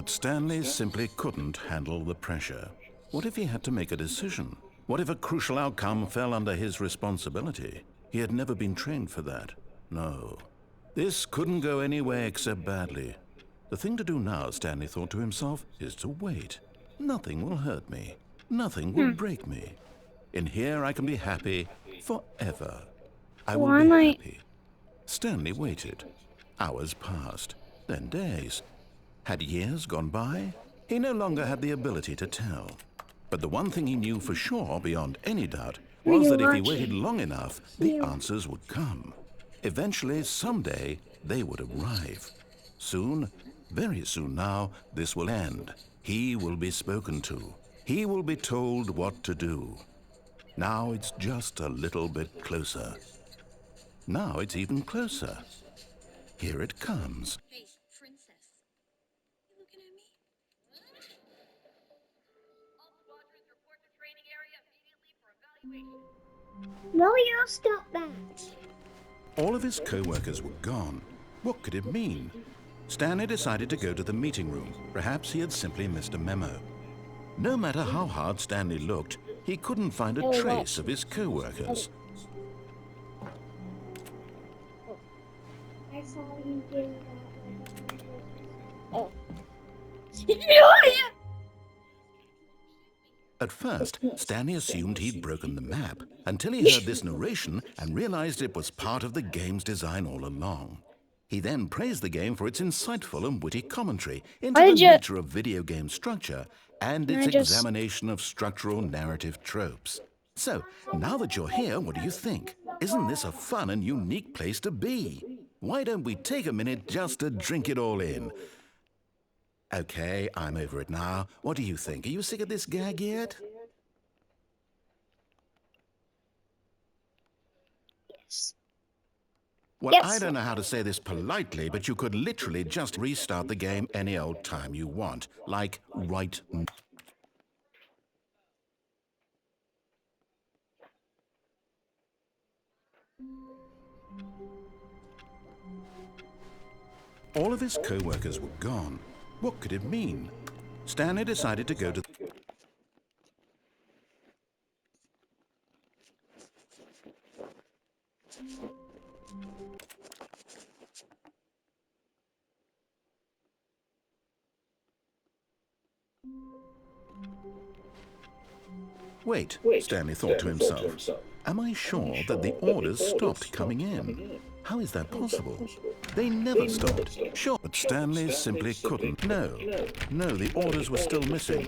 But Stanley simply couldn't handle the pressure. What if he had to make a decision? What if a crucial outcome fell under his responsibility? He had never been trained for that. No. This couldn't go anywhere except badly. The thing to do now, Stanley thought to himself, is to wait. Nothing will hurt me. Nothing will break me. In here I can be happy forever. I will be happy. Stanley waited. Hours passed, then days. Had years gone by? He no longer had the ability to tell. But the one thing he knew for sure, beyond any doubt, was that if he waited long enough, the answers would come. Eventually, someday, they would arrive. Soon, very soon now, this will end. He will be spoken to. He will be told what to do. Now it's just a little bit closer. Now it's even closer. Here it comes. Hey, princess. You looking at me? All squadrons report to training area immediately for evaluation. No, you stop that. All of his co-workers were gone. What could it mean? Stanley decided to go to the meeting room. Perhaps he had simply missed a memo. No matter how hard Stanley looked, he couldn't find a trace of his co-workers. I saw you do that. Oh. At first, Stanley assumed he'd broken the map until he heard this narration and realized it was part of the game's design all along. He then praised the game for its insightful and witty commentary into the nature of video game structure and its examination of structural narrative tropes. So, now that you're here, what do you think? Isn't this a fun and unique place to be? Why don't we take a minute just to drink it all in? Okay, I'm over it now. What do you think? Are you sick of this gag yet? Yes. Well, I don't know how to say this politely, but you could literally just restart the game any old time you want. Like, right now. All of his co-workers were gone. What could it mean? Stanley decided to go to... Wait, Stanley thought to himself. Am I sure that the orders stopped coming in? How is that possible? They never stopped. Sure, but Stanley simply couldn't. No, the orders were still missing.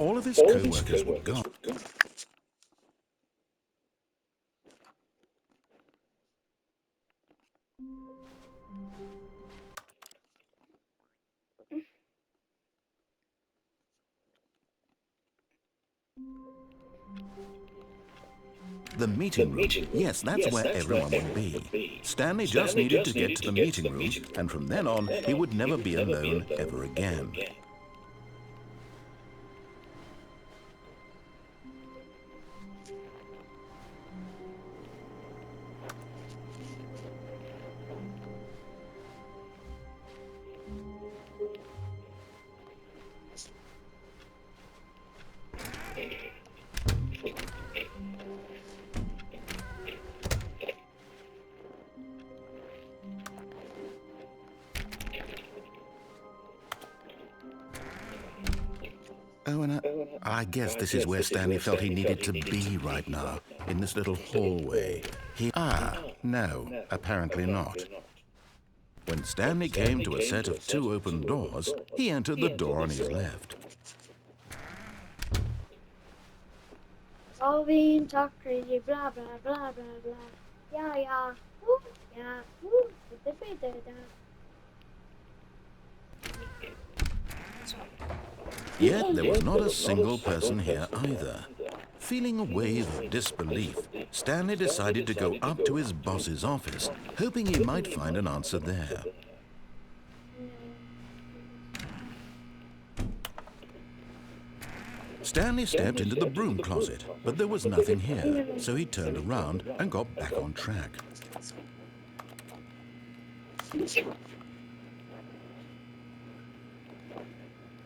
All of his co-workers were gone. The meeting room. Yes, that's where everyone would be. Stanley just needed to get to the meeting room, and from then on, he would never be alone ever again. Oh, and I guess this is where Stanley felt he needed to be right now, in this little hallway. No, apparently not. When Stanley came to a set of 2 open doors, he entered the door on his left. Solving, talk crazy, blah blah blah blah blah. Yeah, yeah, woo, yeah, woo, da-da-da-da-da. Yet there was not a single person here either. Feeling a wave of disbelief, Stanley decided to go up to his boss's office, hoping he might find an answer there. Stanley stepped into the broom closet, but there was nothing here, so he turned around and got back on track.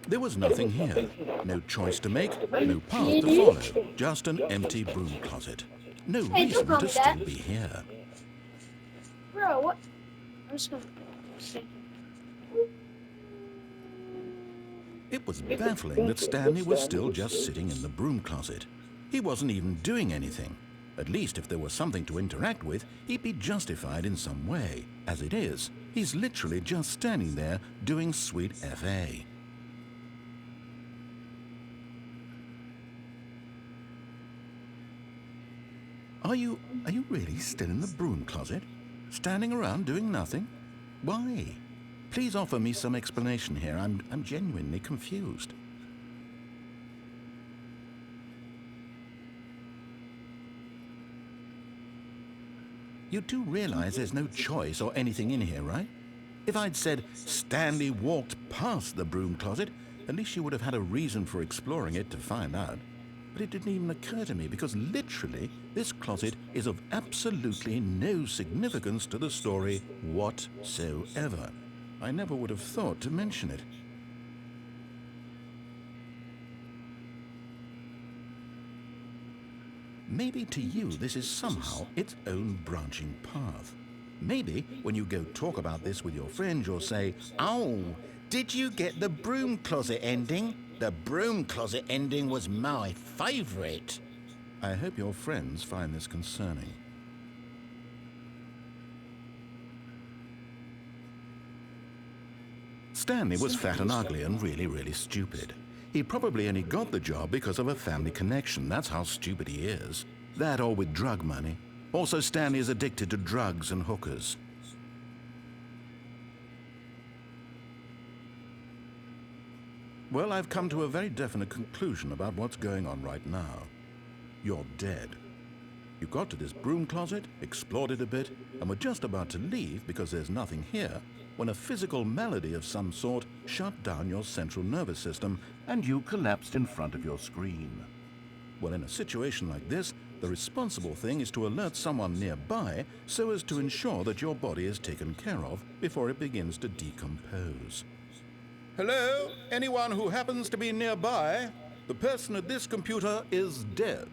There was nothing here. No choice to make, no path to follow, just an empty broom closet. No reason to still be here. Bro, what? I'm just gonna. It was baffling that Stanley was still just sitting in the broom closet. He wasn't even doing anything. At least if there was something to interact with, he'd be justified in some way. As it is, he's literally just standing there doing sweet FA. Are you really still in the broom closet? Standing around doing nothing? Why? Please offer me some explanation here. I'm genuinely confused. You do realize there's no choice or anything in here, right? If I'd said Stanley walked past the broom closet, at least you would have had a reason for exploring it to find out. But it didn't even occur to me because literally this closet is of absolutely no significance to the story whatsoever. I never would have thought to mention it. Maybe to you this is somehow its own branching path. Maybe when you go talk about this with your friends you'll say, "Oh, did you get the broom closet ending? The broom closet ending was my favorite." I hope your friends find this concerning. Stanley was fat and ugly and really stupid. He probably only got the job because of a family connection. That's how stupid he is. That or with drug money. Also, Stanley is addicted to drugs and hookers. Well, I've come to a very definite conclusion about what's going on right now. You're dead. You got to this broom closet, explored it a bit, and were just about to leave because there's nothing here, when a physical malady of some sort shut down your central nervous system and you collapsed in front of your screen. Well, in a situation like this, the responsible thing is to alert someone nearby so as to ensure that your body is taken care of before it begins to decompose. Hello? Anyone who happens to be nearby? The person at this computer is dead.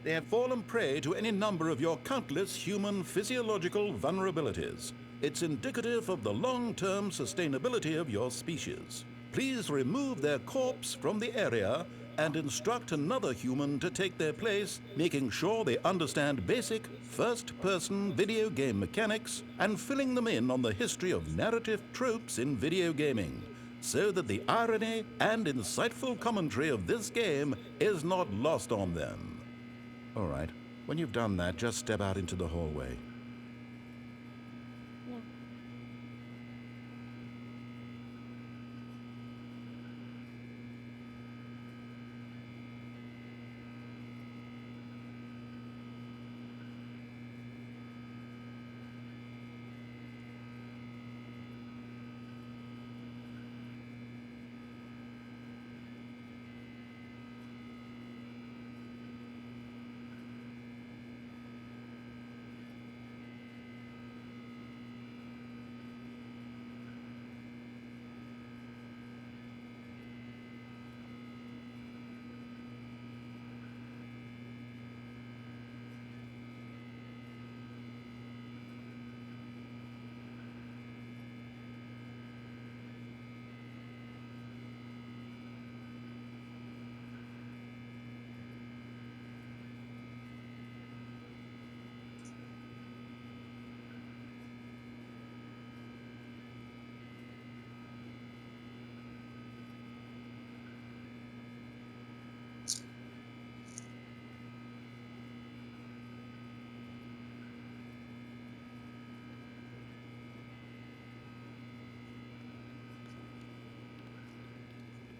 They have fallen prey to any number of your countless human physiological vulnerabilities. It's indicative of the long-term sustainability of your species. Please remove their corpse from the area and instruct another human to take their place, making sure they understand basic first-person video game mechanics and filling them in on the history of narrative tropes in video gaming, so that the irony and insightful commentary of this game is not lost on them. All right, when you've done that, just step out into the hallway.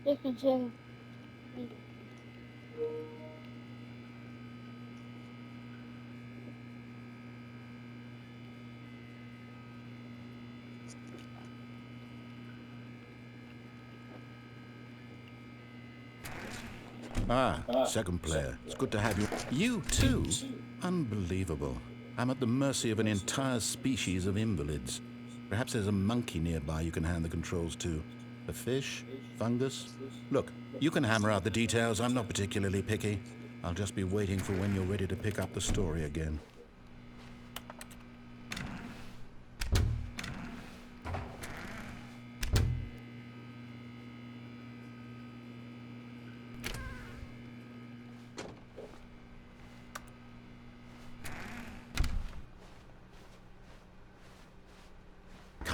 Chicken, chicken. Ah, second player. It's good to have you. You too? Unbelievable. I'm at the mercy of an entire species of invalids. Perhaps there's a monkey nearby you can hand the controls to. A fish? Fungus? Look, you can hammer out the details. I'm not particularly picky. I'll just be waiting for when you're ready to pick up the story again.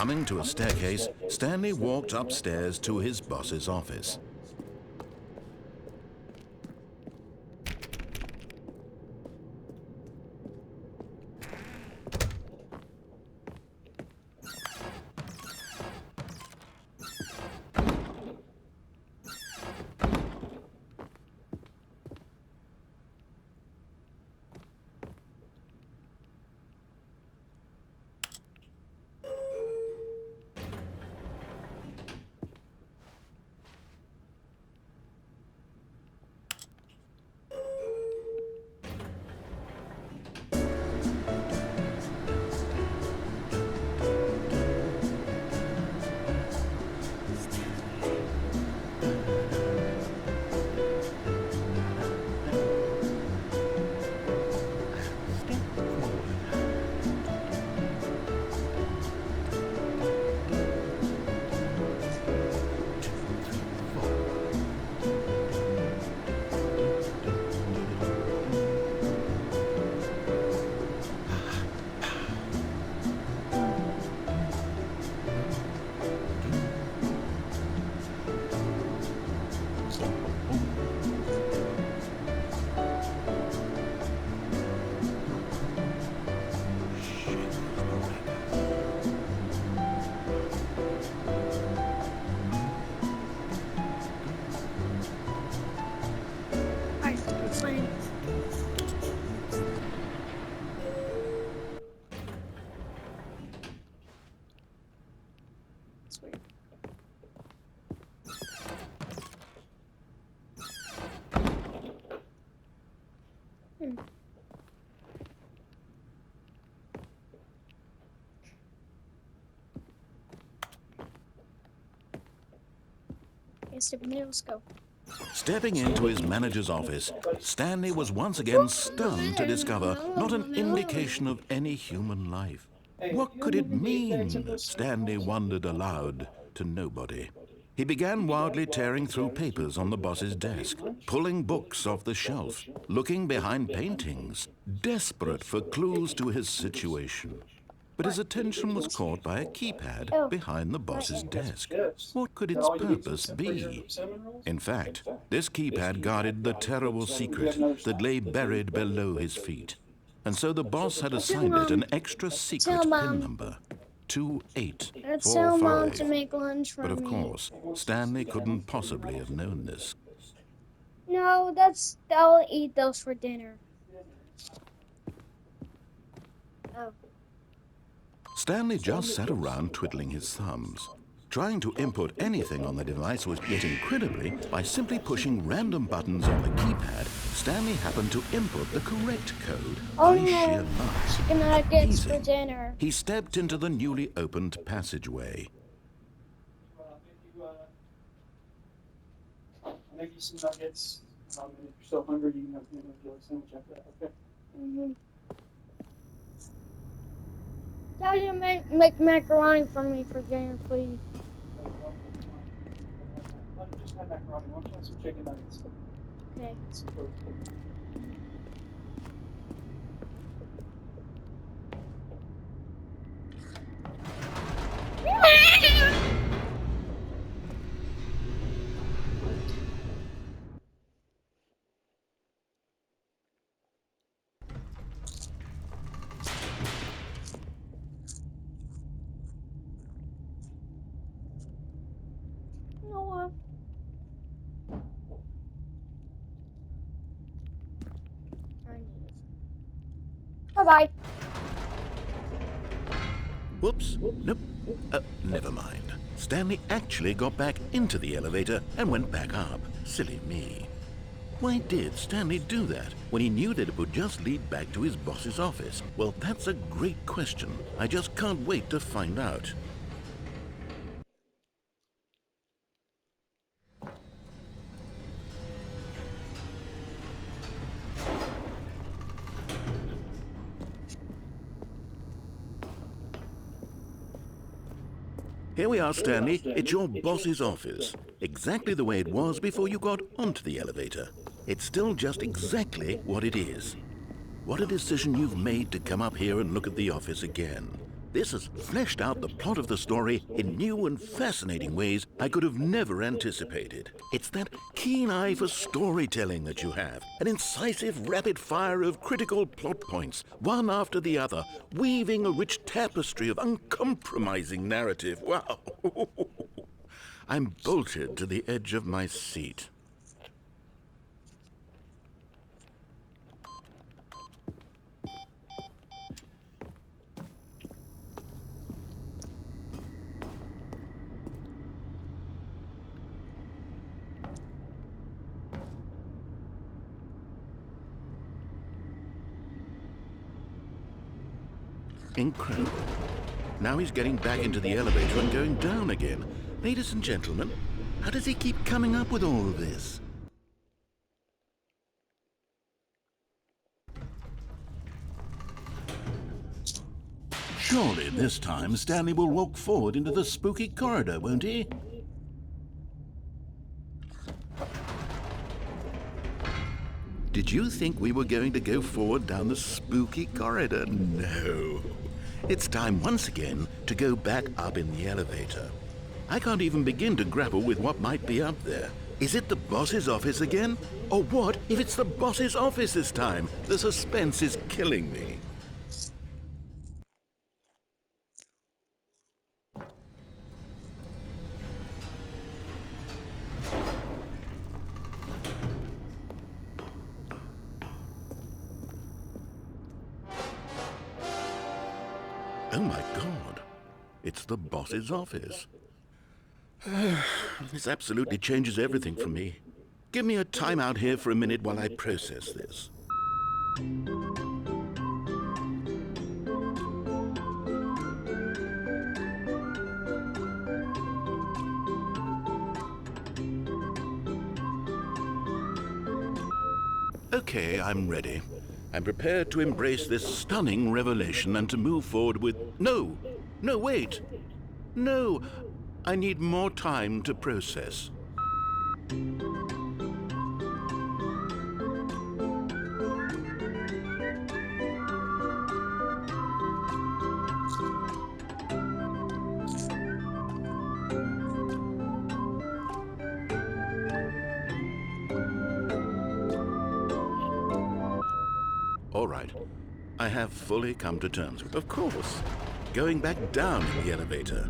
Coming to a staircase, Stanley walked upstairs to his boss's office. It's weird. It's a middle scope. Stepping into his manager's office, Stanley was once again stunned to discover not an indication of any human life. What could it mean? Stanley wondered aloud to nobody. He began wildly tearing through papers on the boss's desk, pulling books off the shelf, looking behind paintings, desperate for clues to his situation. But his attention was caught by a keypad behind the boss's desk. What could its purpose be? In fact, this keypad guarded the terrible secret that lay buried below his feet. And so the boss had assigned it an extra secret PIN number, Let's tell Mom to 2845. make lunch for me. But of course, Stanley couldn't possibly have known this. No, I'll eat those for dinner. Oh. Stanley just sat around twiddling his thumbs. Trying to input anything on the device was yet incredibly, by simply pushing random buttons on the keypad, Stanley happened to input the correct code by sheer luck. Chicken nuggets for Easy. dinner. He stepped into the newly opened passageway. Make you some nuggets. If you're so hungry, you can have a sandwich after that, okay? Mm-hmm. Tell you to make macaroni for me for dinner, please. Just have macaroni. Why don't you have some chicken nuggets? Okay. bye. Whoops. Nope. Never mind. Stanley actually got back into the elevator and went back up. Silly me. Why did Stanley do that when he knew that it would just lead back to his boss's office? Well, that's a great question. I just can't wait to find out. Here we are, Stanley. It's your boss's office. Exactly the way it was before you got onto the elevator. It's still just exactly what it is. What a decision you've made to come up here and look at the office again. This has fleshed out the plot of the story in new and fascinating ways I could have never anticipated. It's that keen eye for storytelling that you have, an incisive rapid fire of critical plot points, one after the other, weaving a rich tapestry of uncompromising narrative. Wow! I'm bolted to the edge of my seat. Incredible. Now he's getting back into the elevator and going down again. Ladies and gentlemen, how does he keep coming up with all of this? Surely this time Stanley will walk forward into the spooky corridor, won't he? Did you think we were going to go forward down the spooky corridor? No. It's time once again to go back up in the elevator. I can't even begin to grapple with what might be up there. Is it the boss's office again? Or what if it's the boss's office this time? The suspense is killing me. Oh my God, it's the boss's office. This absolutely changes everything for me. Give me a time out here for a minute while I process this. Okay, I'm ready. I'm prepared to embrace this stunning revelation and to move forward with... No! No, wait! No! I need more time to process. All right. I have fully come to terms with, of course, going back down in the elevator.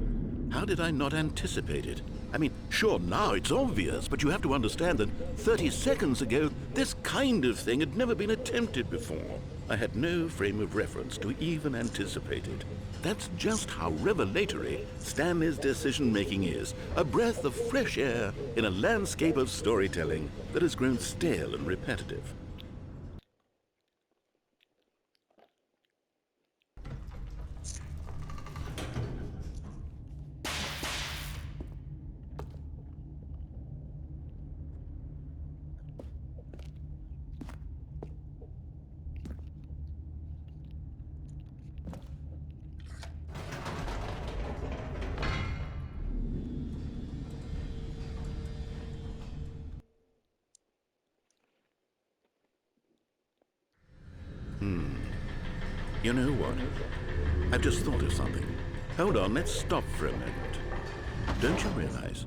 How did I not anticipate it? I mean, sure, now it's obvious, but you have to understand that 30 seconds ago, this kind of thing had never been attempted before. I had no frame of reference to even anticipate it. That's just how revelatory Stanley's decision-making is. A breath of fresh air in a landscape of storytelling that has grown stale and repetitive. You know what? I've just thought of something. Hold on, let's stop for a moment. Don't you realize?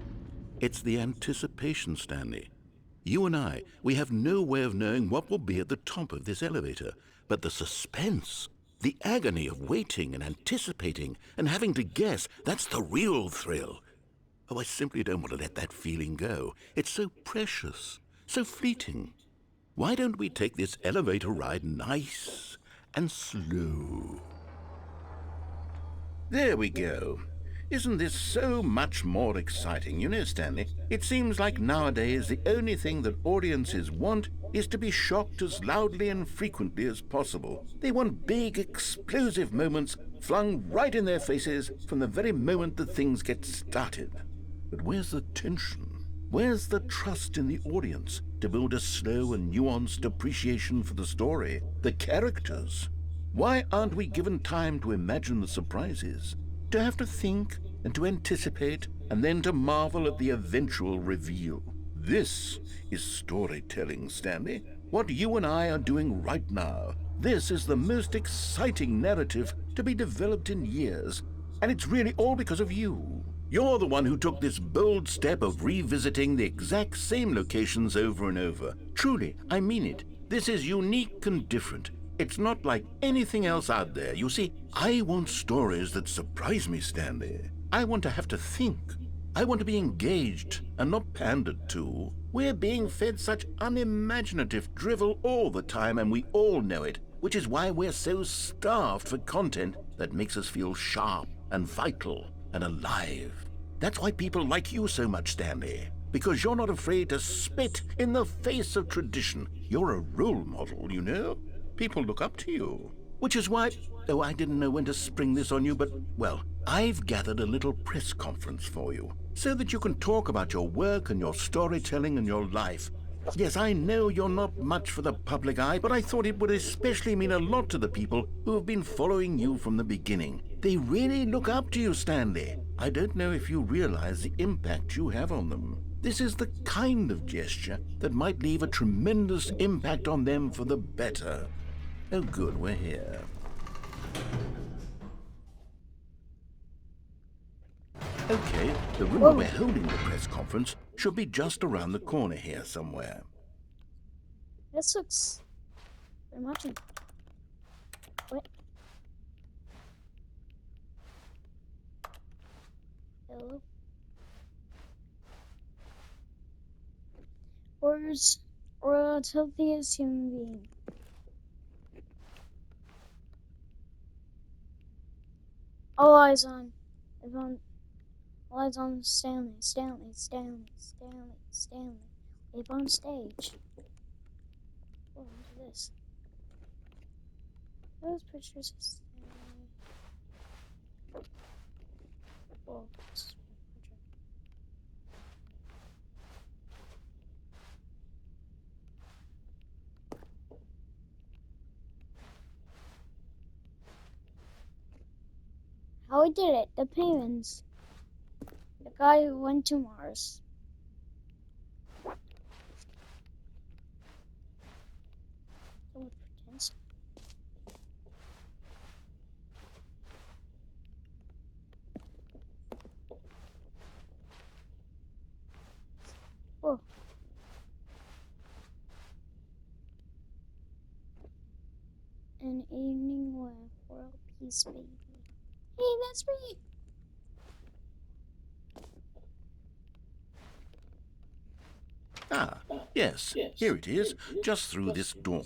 It's the anticipation, Stanley. You and I, we have no way of knowing what will be at the top of this elevator. But the suspense, the agony of waiting and anticipating and having to guess, that's the real thrill. Oh, I simply don't want to let that feeling go. It's so precious, so fleeting. Why don't we take this elevator ride nice and slow. There we go. Isn't this so much more exciting? You know, Stanley, it seems like nowadays the only thing that audiences want is to be shocked as loudly and frequently as possible. They want big, explosive moments flung right in their faces from the very moment that things get started. But where's the tension? Where's the trust in the audience to build a slow and nuanced appreciation for the story, the characters? Why aren't we given time to imagine the surprises, to have to think and to anticipate, and then to marvel at the eventual reveal? This is storytelling, Stanley. What you and I are doing right now. This is the most exciting narrative to be developed in years, and it's really all because of you. You're the one who took this bold step of revisiting the exact same locations over and over. Truly, I mean it. This is unique and different. It's not like anything else out there. You see, I want stories that surprise me, Stanley. I want to have to think. I want to be engaged and not pandered to. We're being fed such unimaginative drivel all the time, and we all know it, which is why we're so starved for content that makes us feel sharp and vital and alive. That's why people like you so much, Stanley, because you're not afraid to spit in the face of tradition. You're a role model, you know? People look up to you. Which is why, oh, I didn't know when to spring this on you, but, well, I've gathered a little press conference for you, so that you can talk about your work and your storytelling and your life. Yes, I know you're not much for the public eye, but I thought it would especially mean a lot to the people who have been following you from the beginning. They really look up to you, Stanley. I don't know if you realize the impact you have on them. This is the kind of gesture that might leave a tremendous impact on them for the better. Oh, good, we're here. Okay, the room where we're holding the press conference should be just around the corner here somewhere. This looks very much. What? Hello? Words or as healthy as human being. All eyes on Stanley. Live on stage. What is this? Those pictures of Stanley. Whoa, this is my picture. How he did it, the penguins. The guy who went to Mars. So pretense. Whoa. An evening with world peace, baby. Hey, that's me. Ah, yes, here it is, just through this door.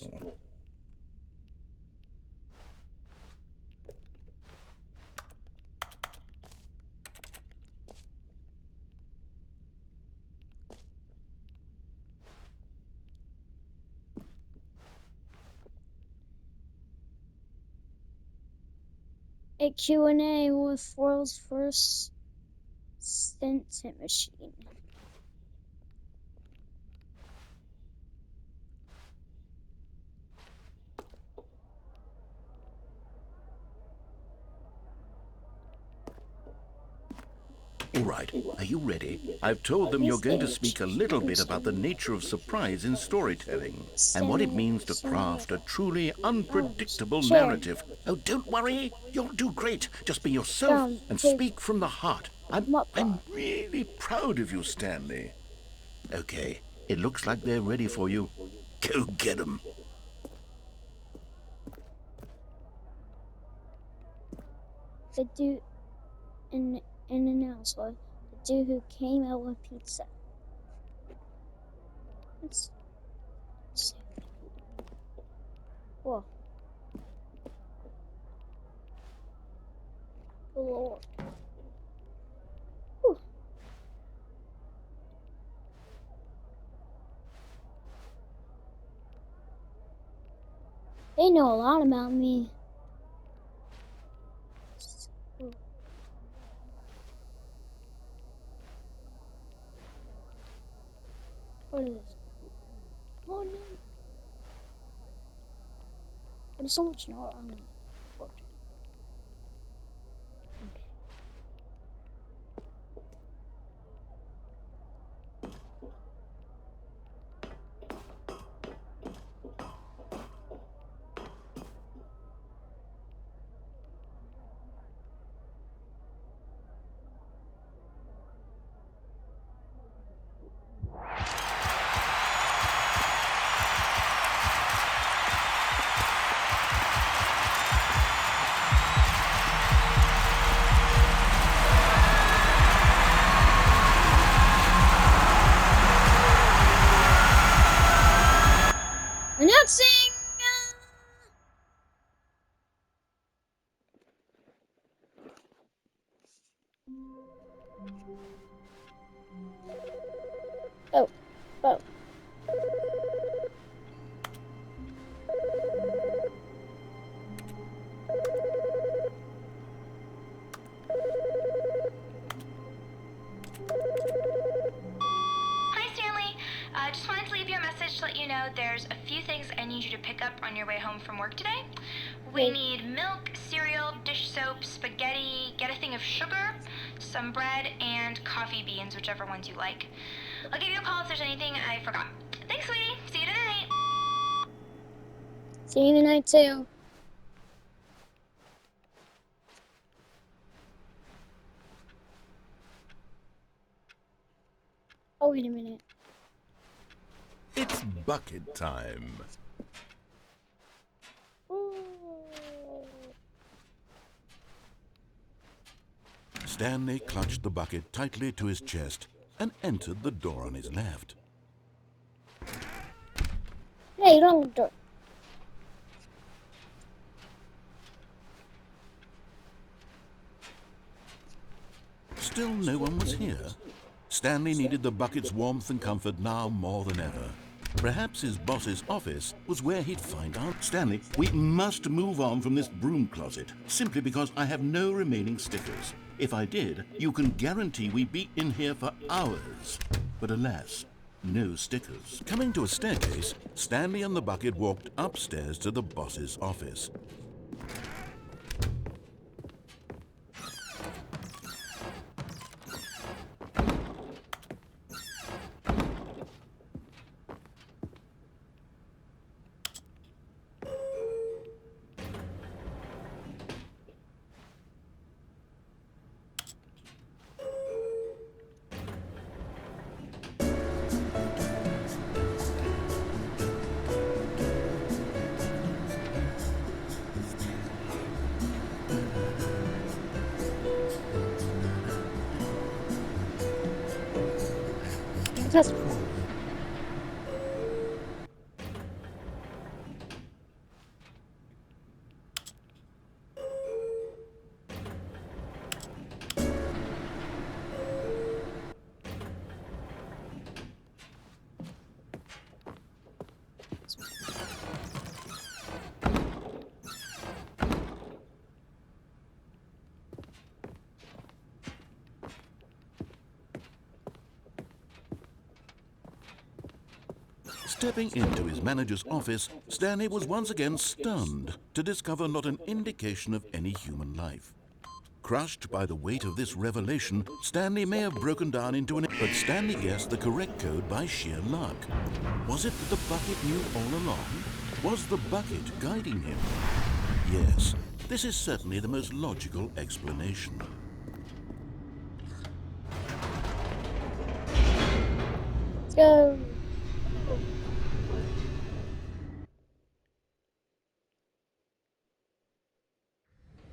A Q&A with world's first sentient machine. All right, are you ready? I've told them you're going to speak a little bit about the nature of surprise in storytelling and what it means to craft a truly unpredictable narrative. Oh, don't worry, you'll do great. Just be yourself and speak from the heart. I'm really proud of you, Stanley. Okay, it looks like they're ready for you. Go get them. The dude in an announcement. The dude who came out with pizza. Let's see. Whoa. Lord. Whew. They know a lot about me. What is this? Oh no. There's so much snow on me. Announcing! Oh, oh. Hi, Stanley. Just wanted to leave you a message to let you know there's a few things I need you to pick up on your way home from work today. We Okay. need milk, cereal, dish soap, spaghetti, get a thing of sugar, some bread, and coffee beans, whichever ones you like. I'll give you a call if there's anything I forgot. Thanks, sweetie. See you tonight. See you tonight too. Oh, wait a minute. It's bucket time. Ooh. Stanley clutched the bucket tightly to his chest and entered the door on his left. Hey, wrong door. Still no one was here. Stanley needed the bucket's warmth and comfort now more than ever. Perhaps his boss's office was where he'd find out. Stanley, we must move on from this broom closet, simply because I have no remaining stickers. If I did, you can guarantee we'd be in here for hours. But alas, no stickers. Coming to a staircase, Stanley and the bucket walked upstairs to the boss's office. Just Stepping into his manager's office, Stanley was once again stunned to discover not an indication of any human life. Crushed by the weight of this revelation, Stanley may have broken down into but Stanley guessed the correct code by sheer luck. Was it that the bucket knew all along? Was the bucket guiding him? Yes, this is certainly the most logical explanation. let's go.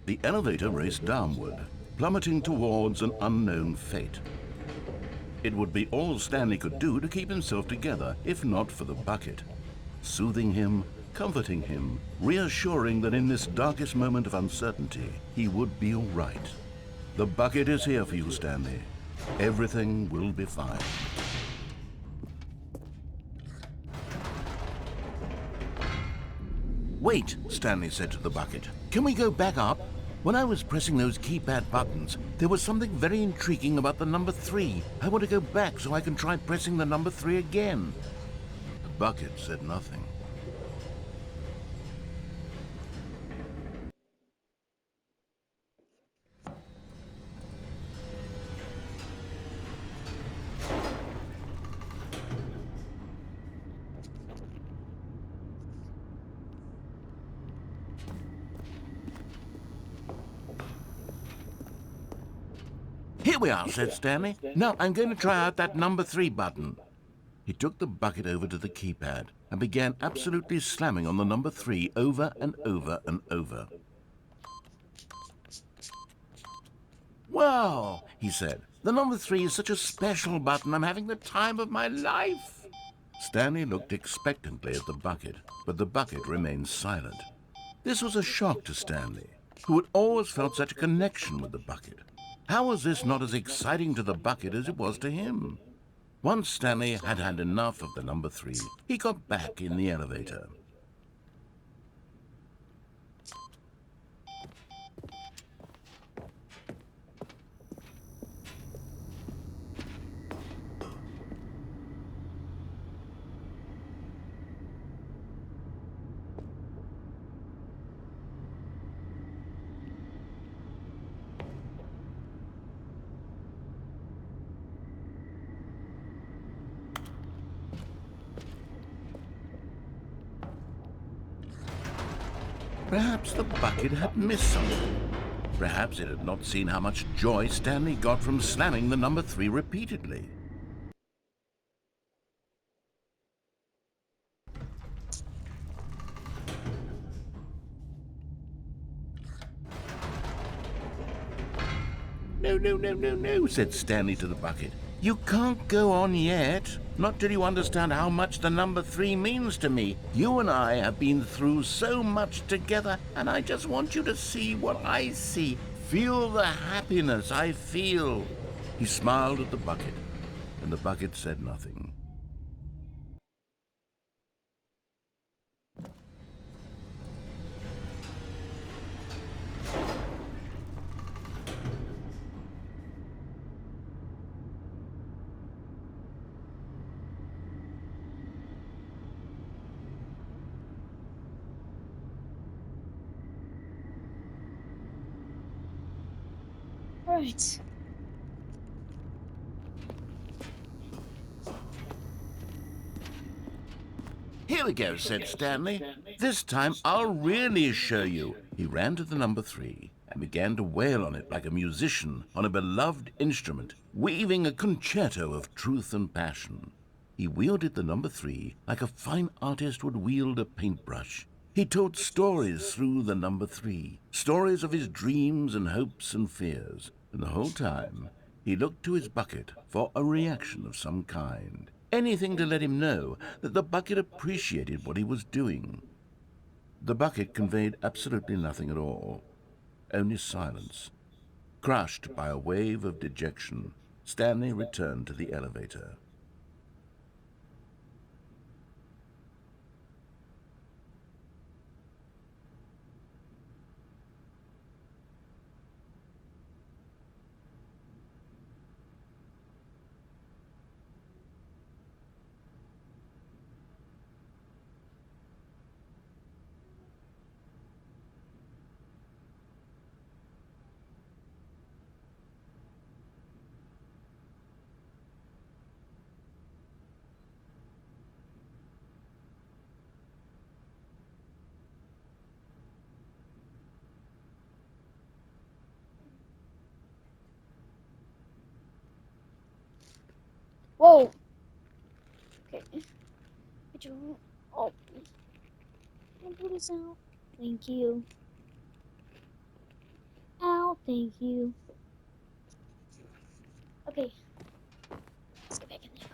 The elevator raced downward, plummeting towards an unknown fate. It would be all Stanley could do to keep himself together, if not for the bucket. Soothing him, comforting him, reassuring that in this darkest moment of uncertainty, he would be all right. The bucket is here for you, Stanley. Everything will be fine. Wait, Stanley said to the bucket. Can we go back up? When I was pressing those keypad buttons, there was something very intriguing about the number 3. I want to go back so I can try pressing the number 3 again. The bucket said nothing. Here we are, said Stanley. Now I'm going to try out that number 3 button. He took the bucket over to the keypad and began absolutely slamming on the number 3 over and over and over. Wow, he said. The number 3 is such a special button. I'm having the time of my life. Stanley looked expectantly at the bucket, but the bucket remained silent. This was a shock to Stanley, who had always felt such a connection with the bucket. How was this not as exciting to the bucket as it was to him? Once Stanley had had enough of the number 3, he got back in the elevator. Perhaps the bucket had missed something. Perhaps it had not seen how much joy Stanley got from slamming the number 3 repeatedly. No, said Stanley to the bucket. You can't go on yet. Not till you understand how much the number 3 means to me. You and I have been through so much together, and I just want you to see what I see. Feel the happiness I feel. He smiled at the bucket, and the bucket said nothing. Right. Here we go, said Stanley. This time I'll really show you. He ran to the number 3 and began to wail on it like a musician on a beloved instrument, weaving a concerto of truth and passion. He wielded the number 3 like a fine artist would wield a paintbrush. He told stories through the number 3, stories of his dreams and hopes and fears. And the whole time, he looked to his bucket for a reaction of some kind. Anything to let him know that the bucket appreciated what he was doing. The bucket conveyed absolutely nothing at all, only silence. Crushed by a wave of dejection, Stanley returned to the elevator. Whoa. Okay. Oh. Don't do this out. Thank you. Ow, thank you. Okay. Let's get back in there.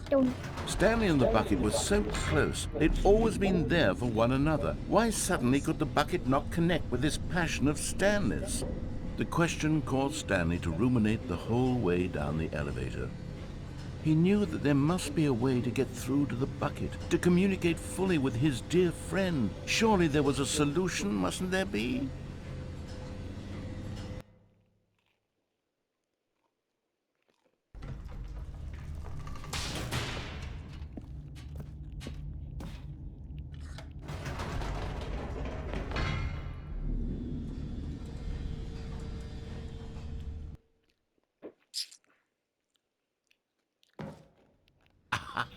Don't. Stanley and the bucket were so close. They'd always been there for one another. Why suddenly could the bucket not connect with this passion of Stanley's? The question caused Stanley to ruminate the whole way down the elevator. He knew that there must be a way to get through to the bucket, to communicate fully with his dear friend. Surely there was a solution, mustn't there be?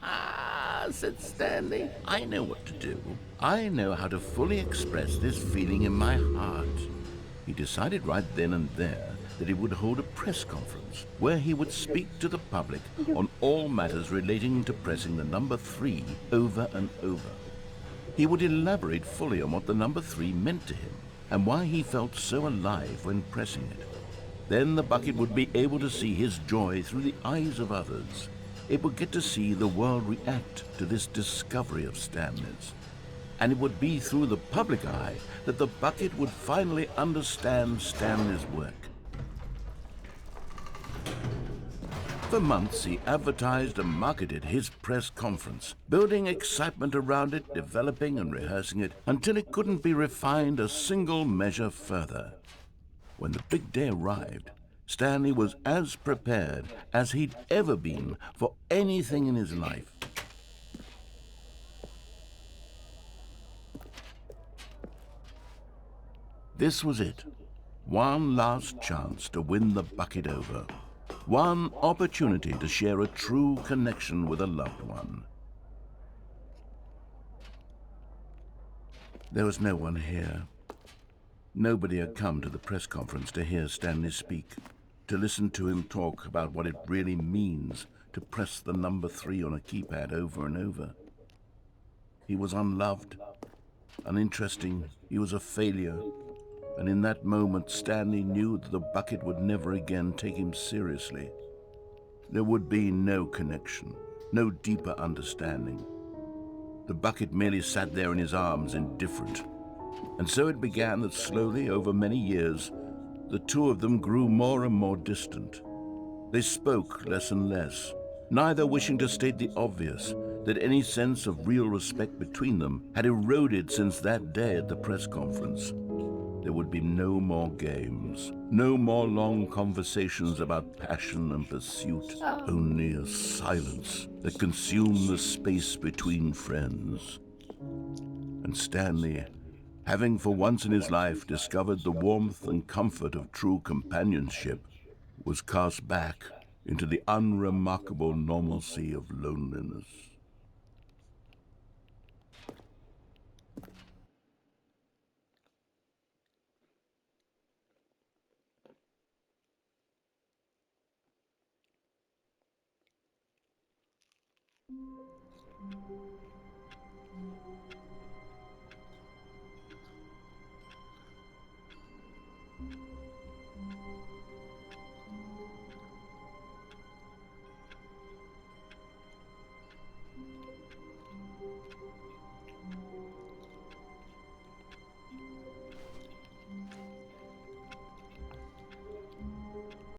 "Ah," said Stanley, "I know what to do. I know how to fully express this feeling in my heart." He decided right then and there that he would hold a press conference where he would speak to the public on all matters relating to pressing the number 3 over and over. He would elaborate fully on what the number 3 meant to him and why he felt so alive when pressing it. Then the bucket would be able to see his joy through the eyes of others. It would get to see the world react to this discovery of Stanley's. And it would be through the public eye that the bucket would finally understand Stanley's work. For months, he advertised and marketed his press conference, building excitement around it, developing and rehearsing it, until it couldn't be refined a single measure further. When the big day arrived, Stanley was as prepared as he'd ever been for anything in his life. This was it. One last chance to win the bucket over. One opportunity to share a true connection with a loved one. There was no one here. Nobody had come to the press conference to hear Stanley speak, to listen to him talk about what it really means to press the number 3 on a keypad over and over. He was unloved, uninteresting, he was a failure. And in that moment, Stanley knew that the bucket would never again take him seriously. There would be no connection, no deeper understanding. The bucket merely sat there in his arms, indifferent. And so it began that slowly, over many years, the two of them grew more and more distant. They spoke less and less, neither wishing to state the obvious, that any sense of real respect between them had eroded since that day at the press conference. There would be no more games, no more long conversations about passion and pursuit, only a silence that consumed the space between friends. And Stanley, having for once in his life discovered the warmth and comfort of true companionship, was cast back into the unremarkable normalcy of loneliness.